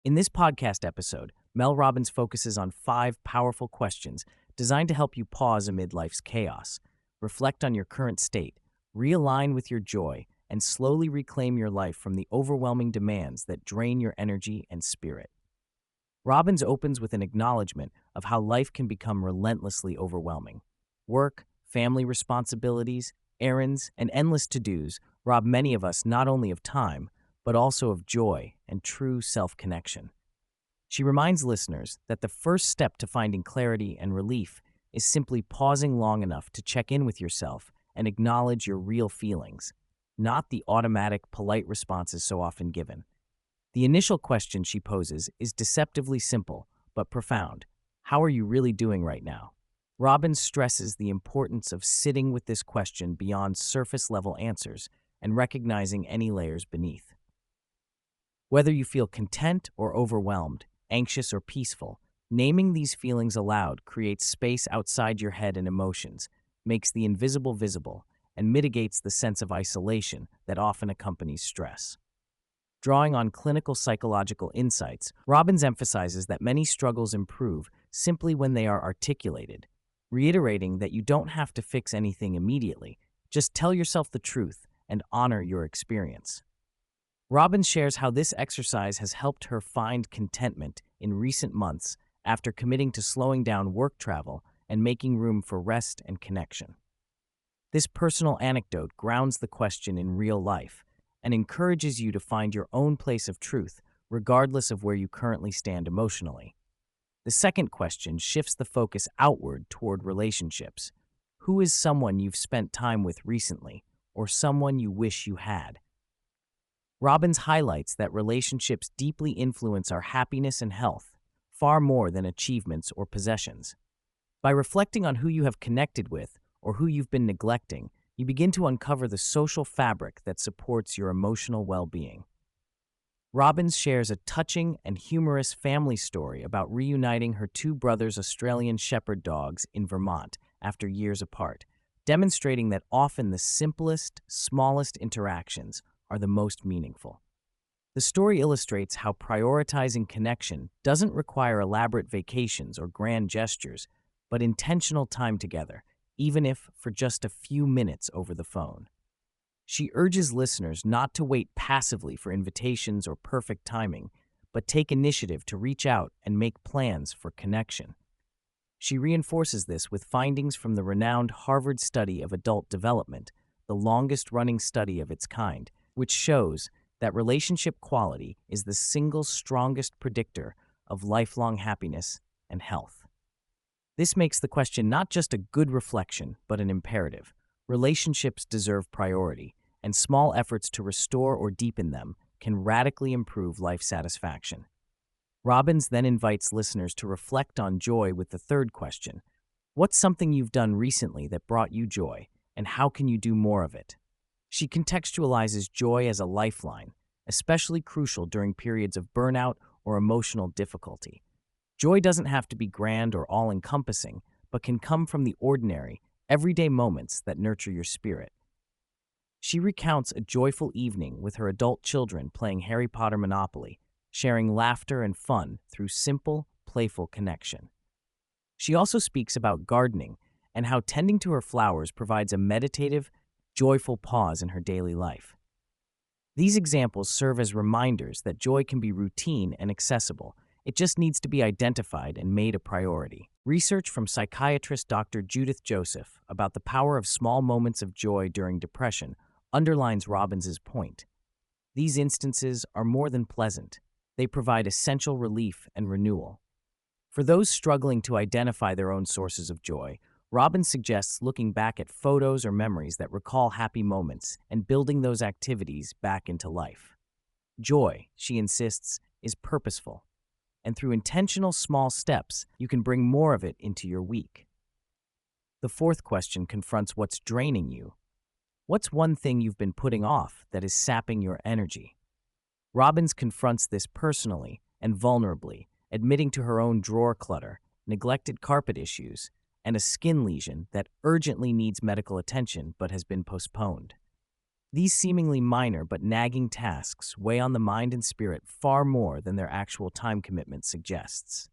In this podcast episode, Mel Robbins focuses on 5 powerful questions designed to help you pause amid life's chaos, reflect on your current state, realign with your joy, and slowly reclaim your life from the overwhelming demands that drain your energy and spirit. Robbins opens with an acknowledgement of how life can become relentlessly overwhelming. Work, family responsibilities, errands, and endless to-dos rob many of us not only of time, but also of joy and true self-connection. She reminds listeners that the first step to finding clarity and relief is simply pausing long enough to check in with yourself and acknowledge your real feelings, not the automatic, polite responses so often given. The initial question she poses is deceptively simple, but profound. How are you really doing right now? Robbins stresses the importance of sitting with this question beyond surface-level answers and recognizing any layers beneath. Whether you feel content or overwhelmed, anxious or peaceful, naming these feelings aloud creates space outside your head and emotions, makes the invisible visible, and mitigates the sense of isolation that often accompanies stress. Drawing on clinical psychological insights, Robbins emphasizes that many struggles improve simply when they are articulated, reiterating that you don't have to fix anything immediately, just tell yourself the truth and honor your experience. Robbins shares how this exercise has helped her find contentment in recent months after committing to slowing down work travel and making room for rest and connection. This personal anecdote grounds the question in real life and encourages you to find your own place of truth, regardless of where you currently stand emotionally. The second question shifts the focus outward toward relationships. Who is someone you've spent time with recently, or someone you wish you had? Robbins highlights that relationships deeply influence our happiness and health, far more than achievements or possessions. By reflecting on who you have connected with or who you've been neglecting, you begin to uncover the social fabric that supports your emotional well-being. Robbins shares a touching and humorous family story about reuniting her 2 brothers' Australian Shepherd dogs in Vermont after years apart, demonstrating that often the simplest, smallest interactions are the most meaningful. The story illustrates how prioritizing connection doesn't require elaborate vacations or grand gestures, but intentional time together, even if for just a few minutes over the phone. She urges listeners not to wait passively for invitations or perfect timing, but take initiative to reach out and make plans for connection. She reinforces this with findings from the renowned Harvard study of adult development, the longest-running study of its kind, which shows that relationship quality is the single strongest predictor of lifelong happiness and health. This makes the question not just a good reflection, but an imperative. Relationships deserve priority, and small efforts to restore or deepen them can radically improve life satisfaction. Robbins then invites listeners to reflect on joy with the third question. What's something you've done recently that brought you joy, and how can you do more of it? She contextualizes joy as a lifeline, especially crucial during periods of burnout or emotional difficulty. Joy doesn't have to be grand or all-encompassing, but can come from the ordinary, everyday moments that nurture your spirit. She recounts a joyful evening with her adult children playing Harry Potter Monopoly, sharing laughter and fun through simple, playful connection. She also speaks about gardening and how tending to her flowers provides a meditative, joyful pause in her daily life. These examples serve as reminders that joy can be routine and accessible. It just needs to be identified and made a priority. Research from psychiatrist Dr. Judith Joseph about the power of small moments of joy during depression underlines Robbins's point. These instances are more than pleasant. They provide essential relief and renewal. For those struggling to identify their own sources of joy, Robbins suggests looking back at photos or memories that recall happy moments and building those activities back into life. Joy, she insists, is purposeful, and through intentional small steps, you can bring more of it into your week. The fourth question confronts what's draining you. What's one thing you've been putting off that is sapping your energy? Robbins confronts this personally and vulnerably, admitting to her own drawer clutter, neglected carpet issues, and a skin lesion that urgently needs medical attention but has been postponed. These seemingly minor but nagging tasks weigh on the mind and spirit far more than their actual time commitment suggests.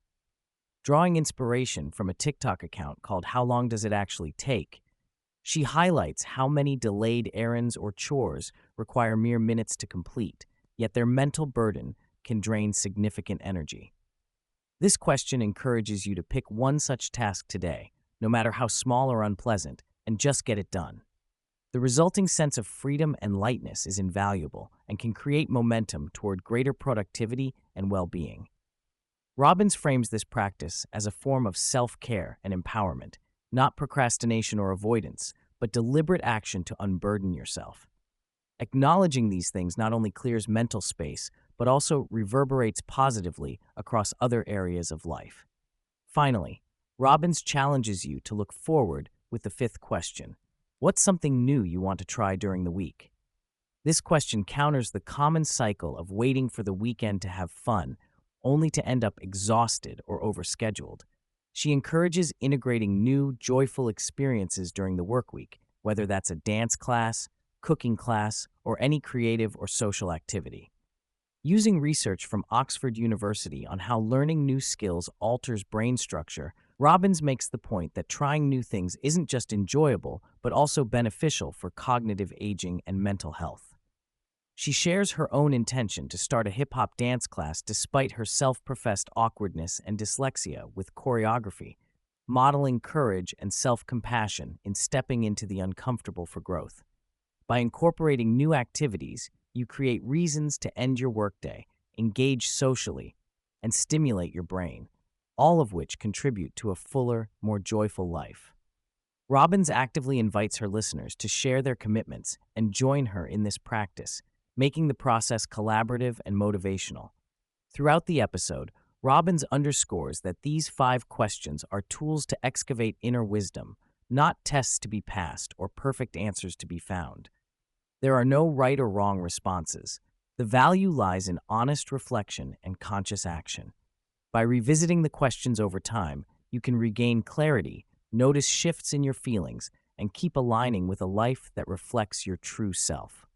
Drawing inspiration from a TikTok account called How Long Does It Actually Take, she highlights how many delayed errands or chores require mere minutes to complete, yet their mental burden can drain significant energy. This question encourages you to pick one such task today, no matter how small or unpleasant, and just get it done. The resulting sense of freedom and lightness is invaluable and can create momentum toward greater productivity and well-being. Robbins frames this practice as a form of self-care and empowerment, not procrastination or avoidance, but deliberate action to unburden yourself. Acknowledging these things not only clears mental space, but also reverberates positively across other areas of life. Finally, Robbins challenges you to look forward with the fifth question. What's something new you want to try during the week? This question counters the common cycle of waiting for the weekend to have fun, only to end up exhausted or overscheduled. She encourages integrating new, joyful experiences during the work week, whether that's a dance class, cooking class, or any creative or social activity. Using research from Oxford University on how learning new skills alters brain structure, Robbins makes the point that trying new things isn't just enjoyable, but also beneficial for cognitive aging and mental health. She shares her own intention to start a hip-hop dance class despite her self-professed awkwardness and dyslexia with choreography, modeling courage and self-compassion in stepping into the uncomfortable for growth. By incorporating new activities, you create reasons to end your workday, engage socially, and stimulate your brain, all of which contribute to a fuller, more joyful life. Robbins actively invites her listeners to share their commitments and join her in this practice, making the process collaborative and motivational. Throughout the episode, Robbins underscores that these 5 questions are tools to excavate inner wisdom, not tests to be passed or perfect answers to be found. There are no right or wrong responses. The value lies in honest reflection and conscious action. By revisiting the questions over time, you can regain clarity, notice shifts in your feelings, and keep aligning with a life that reflects your true self.